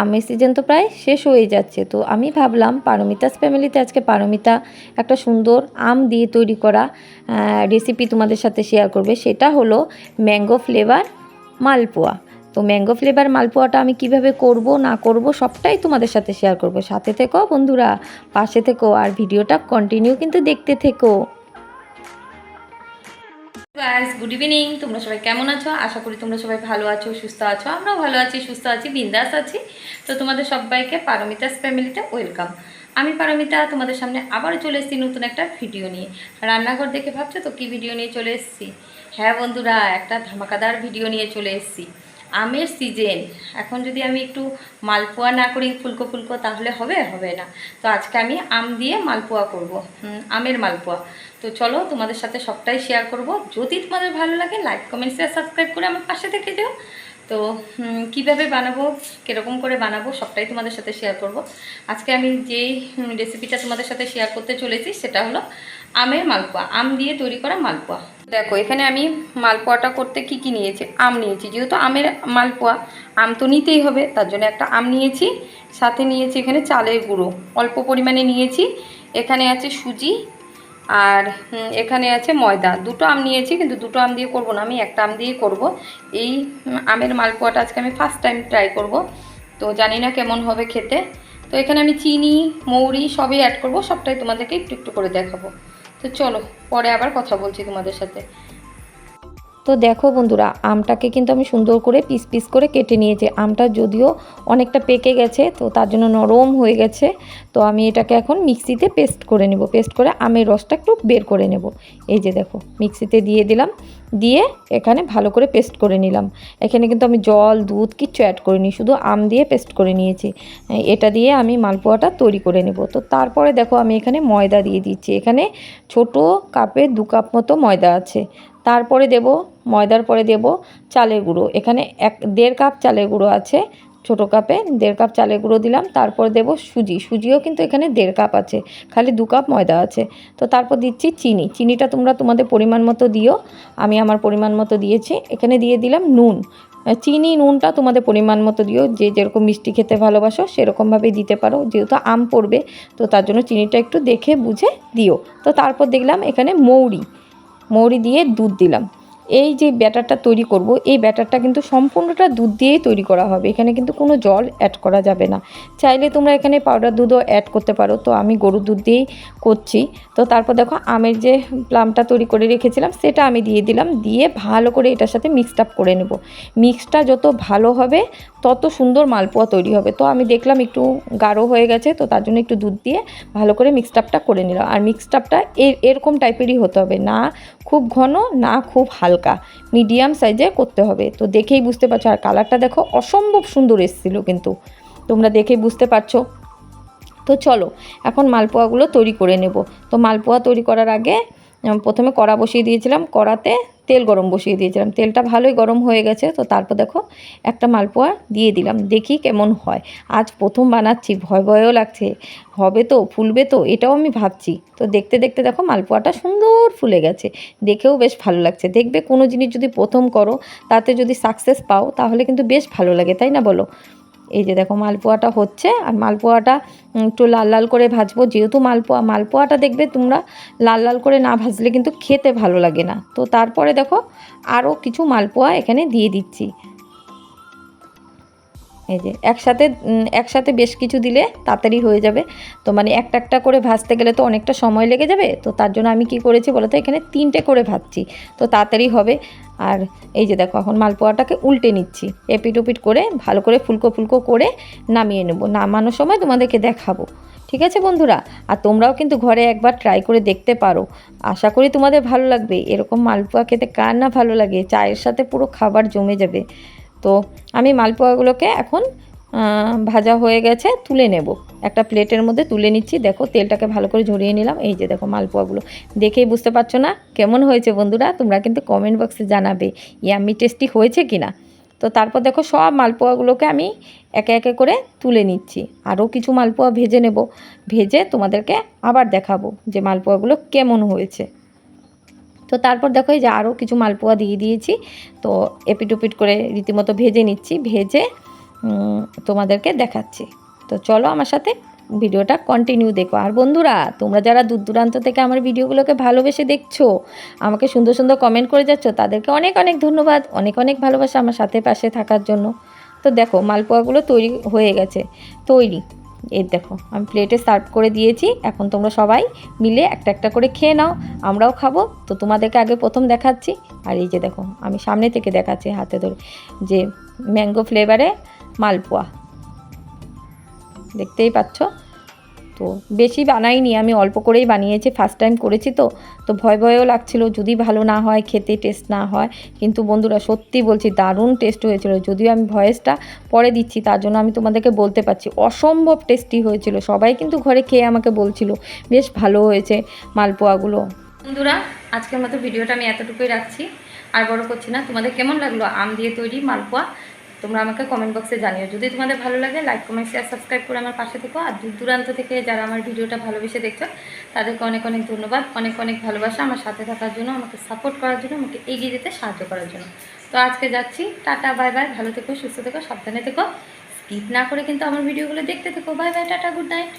আমের সিজন তো প্রায় শেষ হয়ে যাচ্ছে, তো আমি ভাবলাম পারমিতাস ফ্যামিলিতে আজকে পারমিতা একটা সুন্দর আম দিয়ে তৈরি করা রেসিপি তোমাদের সাথে শেয়ার করবে। সেটা হলো ম্যাঙ্গো ফ্লেভার মালপোয়া। তো ম্যাঙ্গো ফ্লেভার মালপোয়াটা আমি কিভাবে করব না করব সবটাই তোমাদের সাথে শেয়ার করব। সাথে থেকো বন্ধুরা, পাশে থেকো, আর ভিডিওটা কন্টিনিউ কিন্তু দেখতে থেকো। Guys, good evening. তোমরা সবাই কেমন আছো? আশা করি তোমরা সবাই ভালো আছো, সুস্থ আছো। আমরাও ভালো আছি, সুস্থ আছি, বিন্দাস আছি। তো তোমাদের সবাইকে পারমিতাস ফ্যামিলিতে ওয়েলকাম। আমি পারমিতা তোমাদের সামনে আবারও চলে এসেছি নতুন একটা ভিডিও নিয়ে। রান্নাঘর দেখে ভাবছো তো কী ভিডিও নিয়ে চলে এসেছি? হ্যাঁ বন্ধুরা, একটা ধামাকাদার ভিডিও নিয়ে চলে এসেছি। আমের সিজন, এখন যদি আমি একটু মালপোয়া না করি ফুলকো ফুলকো তাহলে হবে না। তো আজকে আমি আম দিয়ে মালপোয়া করব, আমের মালপোয়া। তো চলো তোমাদের সাথে সবটাই শেয়ার করব। যদি তোমাদের ভালো লাগে লাইক কমেন্ট শেয়ার সাবস্ক্রাইব করে আমার পাশে থেকে যেও। তো কীভাবে বানাবো, কীরকম করে বানাবো সবটাই তোমাদের সাথে শেয়ার করব। আজকে আমি যেই রেসিপিটা তোমাদের সাথে শেয়ার করতে চলেছি সেটা হলো আমের মালপোয়া, আম দিয়ে তৈরি করা মালপোয়া। দেখো এখানে আমি মালপোয়াটা করতে কি কি নিয়েছি। আম নিয়েছি, যেহেতু আমের মালপোয়া আম তো নিতেই হবে, তার জন্য একটা আম নিয়েছি। সাথে নিয়েছি এখানে চালের গুঁড়ো অল্প পরিমাণে নিয়েছি। এখানে আছে সুজি, আর এখানে আছে ময়দা। দুটো আম নিয়েছি, কিন্তু দুটো আম দিয়ে করব না, আমি একটা আম দিয়েই করব। এই আমের মালপোয়াটা আজকে আমি ফার্স্ট টাইম ট্রাই করব, তো জানি না কেমন হবে খেতে। তো এখানে আমি চিনি মৌরি সবই অ্যাড করব, সবটাই তোমাদেরকে একটু একটু করে দেখাবো। তো চলো পরে আবার কথা বলছি তোমাদের সাথে। তো দেখো বন্ধুরা, আমটাকে কিন্তু আমি সুন্দর করে পিস পিস করে কেটে নিয়েছি। আমটা যদিও অনেকটা পেকে গেছে, তো তার জন্য নরম হয়ে গেছে। তো আমি এটাকে এখন মিক্সিতে পেস্ট করে নেব। পেস্ট করে আমের রসটা একটু বের করে নেব। এই যে দেখো মিক্সিতে দিয়ে দিলাম, দিয়ে এখানে ভালো করে পেস্ট করে নিলাম। এখানে কিন্তু আমি জল দুধ কিচ্ছু অ্যাড করিনি, শুধু আম দিয়ে পেস্ট করে নিয়েছি। এটা দিয়ে আমি মালপোয়াটা তৈরি করে নেব। তো তারপরে দেখো আমি এখানে ময়দা দিয়ে দিচ্ছি। এখানে ছোট কাপে 2 কাপ মতো ময়দা আছে। তারপরে দেব ময়দার পরে দেব চালের গুঁড়ো। এখানে 1.5 কাপ চালের গুঁড়ো আছে, ছোটো কাপে 1.5 কাপ চালের গুঁড়ো দিলাম। তারপর দেব সুজি, সুজিও কিন্তু এখানে 1.5 কাপ আছে, খালি 2 কাপ ময়দা আছে। তো তারপর দিচ্ছি চিনি, চিনিটা তোমরা তোমাদের পরিমাণ মতো দিও, আমি আমার পরিমাণ মতো দিয়েছি। এখানে দিয়ে দিলাম নুন। চিনি নুনটা তোমাদের পরিমাণ মতো দিও, যে যেরকম মিষ্টি খেতে ভালোবাসো সেরকমভাবেই দিতে পারো, যেহেতু আম পড়বে তো তার জন্য চিনিটা একটু দেখে বুঝে দিও। তো তারপর দেখলাম এখানে মৌরি দিয়ে দুধ দিলাম। এই যে ব্যাটারটা তৈরি করব, এই ব্যাটারটা কিন্তু সম্পূর্ণটা দুধ দিয়েই তৈরি করা হবে। এখানে কিন্তু কোনো জল অ্যাড করা যাবে না। চাইলে তোমরা এখানে পাউডার দুধও অ্যাড করতে পারো, তো আমি গরুর দুধ দিয়েই করছি। তো তারপর দেখো আমের যে প্লামটা তৈরি করে রেখেছিলাম সেটা আমি দিয়ে দিলাম, দিয়ে ভালো করে এটার সাথে মিক্সড আপ করে নেব। মিক্সটা যত ভালো হবে তত সুন্দর মালপোয়া তৈরি হবে। তো আমি দেখলাম একটু গাঢ় হয়ে গেছে, তো তার জন্য একটু দুধ দিয়ে ভালো করে মিক্সড আপটা করে নিলাম। আর মিক্সড আপটা এরকম টাইপেরই হতে হবে, না খুব ঘন না খুব হালকা, মিডিয়াম সাইজে করতে হবে। তো দেখেই বুঝতে পারছো, আর কালারটা দেখো অসম্ভব সুন্দর এসেছিলো, কিন্তু তোমরা দেখেই বুঝতে পারছো। তো চলো এখন মালপোয়াগুলো তৈরি করে নেব। তো মালপোয়া তৈরি করার আগে প্রথমে কড়া বসিয়ে দিয়েছিলাম, কড়াতে তেল গরম বসিয়ে দিয়েছিলাম। তেলটা ভালোই গরম হয়ে গেছে। তো তারপর দেখো একটা মালপোয়া দিয়ে দিলাম, দেখি কেমন হয়। আজ প্রথম বানাচ্ছি, ভয়ও লাগছে, হবে তো ফুলবে তো এটাও আমি ভাবছি। তো দেখতে দেখতে দেখো মালপোয়াটা সুন্দর ফুলে গেছে, দেখেও বেশ ভালো লাগছে। দেখবে কোনো জিনিস যদি প্রথম করো তাতে যদি সাকসেস পাও তাহলে কিন্তু বেশ ভালো লাগে, তাই না বলো? এই যে দেখো মালপোয়াটা হচ্ছে, আর মালপোয়াটা একটু লাল লাল করে ভাজবো, যেহেতু মালপোয়াটা দেখবে তোমরা লাল লাল করে না ভাজলে কিন্তু খেতে ভালো লাগে না। তো তারপরে দেখো আরও কিছু মালপোয়া এখানে দিয়ে দিচ্ছি। এই যে একসাথে বেশ কিছু দিলে তাড়াতাড়ি হয়ে যাবে। তো মানে একটা একটা করে ভাজতে গেলে তো অনেকটা সময় লেগে যাবে, তো তার জন্য আমি কি করেছি বলো তো, এখানে 3টে করে ভাজছি, তো তাড়াতাড়ি হবে। আর এই যে দেখো এখন মালপোয়াটাকে উল্টে নিচ্ছি, এপিট ওপিট করে ভালো করে ফুলকো ফুলকো করে নামিয়ে নেব। নামানোর সময় তোমাদেরকে দেখাবো, ঠিক আছে বন্ধুরা? আর তোমরাও কিন্তু ঘরে একবার ট্রাই করে দেখতে পারো, আশা করি তোমাদের ভালো লাগবে। এরকম মালপোয়া খেতে কার না ভালো লাগে, চায়ের সাথে পুরো খাবার জমে যাবে। তো আমি মালপোয়াগুলোকে এখন ভাজা হয়ে গেছে, তুলে নেব, একটা প্লেটের মধ্যে তুলে নিচ্ছি। দেখো তেলটাকে ভালো করে ঝরিয়ে নিলাম। এই যে দেখো মালপোয়াগুলো দেখেই বুঝতে পারছো না কেমন হয়েছে বন্ধুরা? তোমরা কিন্তু কমেন্ট বক্সে জানাবে ইয়াম্মি টেস্টি হয়েছে কি না। তো তারপর দেখো সব মালপোয়াগুলোকে আমি একে একে করে তুলে নিচ্ছি। আরও কিছু মালপোয়া ভেজে নেব, ভেজে তোমাদেরকে আবার দেখাবো যে মালপোয়াগুলো কেমন হয়েছে। তো তারপর দেখো এই যে আরও কিছু মালপোয়া দিয়ে দিয়েছি, তো এপিট ওপিট করে রীতিমতো ভেজে নিচ্ছি। ভেজে তোমাদেরকে দেখাচ্ছি। তো চলো আমার সাথে ভিডিওটা কন্টিনিউ দেখো। আর বন্ধুরা, তোমরা যারা দূর দূরান্ত থেকে আমার ভিডিওগুলোকে ভালোবেসে দেখছো, আমাকে সুন্দর সুন্দর কমেন্ট করে যাচ্ছ, তাদেরকে অনেক অনেক ধন্যবাদ, অনেক অনেক ভালোবাসা আমার সাথে পাশে থাকার জন্য। তো দেখো মালপোয়াগুলো তৈরি হয়ে গেছে, তৈরি। এই দেখো আমি প্লেটে সার্ভ করে দিয়েছি। এখন তোমরা সবাই মিলে একটা একটা করে খেয়ে নাও, আমরাও খাবো। তো তোমাদেরকে আগে প্রথম দেখাচ্ছি। আর এই যে দেখো আমি সামনে থেকে দেখাচ্ছি হাতে ধরে, যে ম্যাঙ্গো ফ্লেভারে মালপোয়া, দেখতেই পাচ্ছ। তো বেশি বানাইনি, আমি অল্প করেই বানিয়েছি, ফার্স্ট টাইম করেছি। তো ভয় ভয়ও লাগছিলো যদি ভালো না হয়, খেতে টেস্ট না হয়। কিন্তু বন্ধুরা সত্যি বলছি দারুণ টেস্ট হয়েছিল। যদিও আমি ভয়েসটা পরে দিচ্ছি, তার জন্য আমি তোমাদেরকে বলতে পারছি অসম্ভব টেস্টি হয়েছিল। সবাই কিন্তু ঘরে খেয়ে আমাকে বলছিল বেশ ভালো হয়েছে মালপোয়াগুলো। বন্ধুরা, আজকের মতো ভিডিওটা আমি এতটুকুই রাখছি, আর বড় করছি না। তোমাদের কেমন লাগলো আম দিয়ে তৈরি মালপোয়া তোমরা আমাকে কমেন্ট বক্সে জানিও। যদি তোমাদের ভালো লাগে লাইক কমেন্ট শেয়ার সাবস্ক্রাইব করে আমার পাশে থেকো। আর দূর দূরান্ত থেকে যারা আমার ভিডিওটা ভালোবেসে দেখছো, তাদেরকে অনেক অনেক ধন্যবাদ, অনেক অনেক ভালোবাসা আমার সাথে থাকার জন্য, আমাকে সাপোর্ট করার জন্য, আমাকে এগিয়ে যেতে সাহায্য করার জন্য। তো আজকে যাচ্ছি, টাটা বাই বাই, ভালো থেকো, সুস্থ থেকো, সাবধানে থেকো, স্কিপ না করে কিন্তু আমার ভিডিওগুলো দেখতে থেকো। Bye bye, tata, good night.